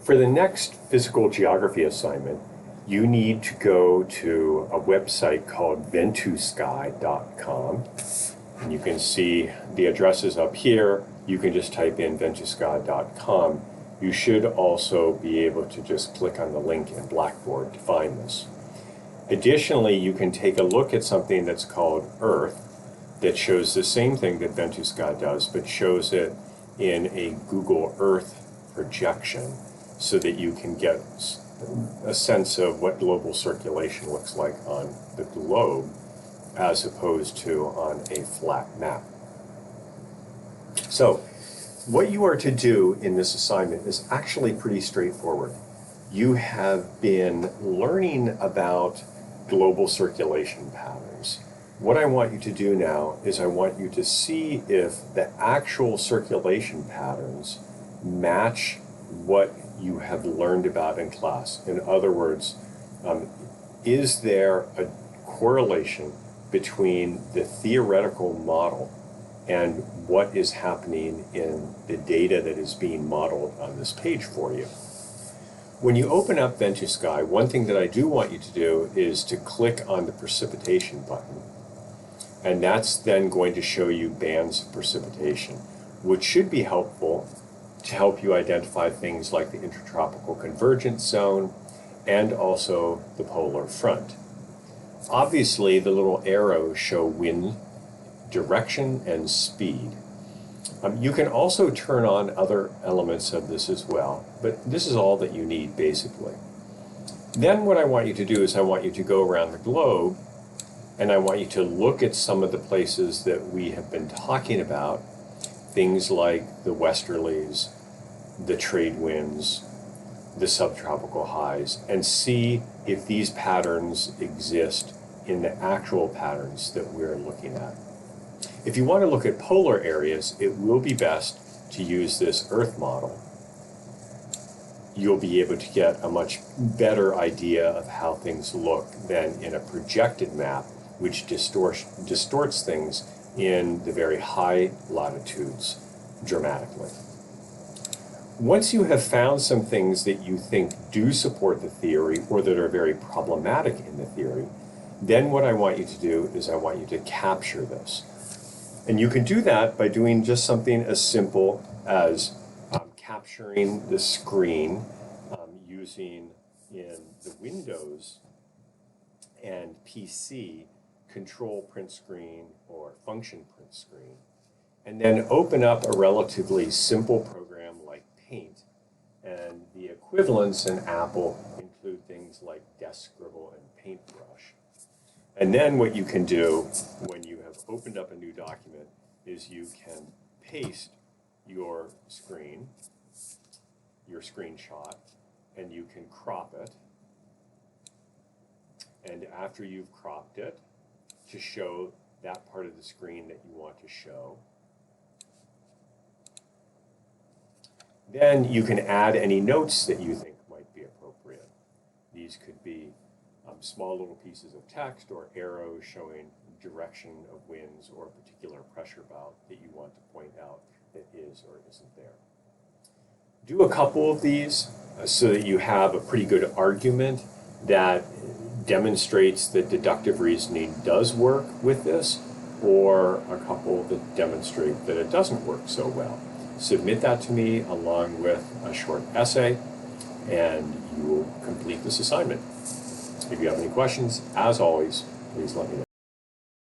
For the next physical geography assignment, you need to go to a website called ventusky.com. And you can see the addresses up here. You can just type in ventusky.com. You should also be able to just click on the link in Blackboard to find this. Additionally, you can take a look at something that's called Earth that shows the same thing that Ventusky does, but shows it in a Google Earth projection so that you can get a sense of what global circulation looks like on the globe as opposed to on a flat map. So what you are to do in this assignment is actually pretty straightforward. You have been learning about global circulation patterns. What I want you to do now is I want you to see if the actual circulation patterns match what you have learned about in class. In other words, is there a correlation between the theoretical model and what is happening in the data that is being modeled on this page for you? When you open up Ventusky, one thing that I do want you to do is to click on the precipitation button. And that's then going to show you bands of precipitation, which should be helpful to help you identify things like the intertropical convergence zone and also the polar front. Obviously, the little arrows show wind direction and speed. You can also turn on other elements of this as well, but this is all that you need basically. Then what I want you to do is I want you to go around the globe and I want you to look at some of the places that we have been talking about, things like the westerlies, the trade winds, the subtropical highs, and see if these patterns exist in the actual patterns that we're looking at. If you want to look at polar areas, it will be best to use this Earth model. You'll be able to get a much better idea of how things look than in a projected map, which distorts things in the very high latitudes dramatically. Once you have found some things that you think do support the theory or that are very problematic in the theory, then what I want you to do is I want you to capture this. And you can do that by doing just something as simple as capturing the screen using in the Windows and PC control print screen or function print screen, and then open up a relatively simple program like Paint. And the equivalents in Apple include things like Desk Scribble and Paintbrush. And then what you can do when you have opened up a new document is you can paste your screenshot, and you can crop it. And after you've cropped it to show that part of the screen that you want to show, then you can add any notes that you think might be appropriate. These could be small little pieces of text or arrows showing direction of winds or a particular pressure belt that you want to point out that is or isn't there. Do a couple of these so that you have a pretty good argument that demonstrates that deductive reasoning does work with this, or a couple that demonstrate that it doesn't work so well. Submit that to me along with a short essay, and you will complete this assignment. If you have any questions, as always, please let me know.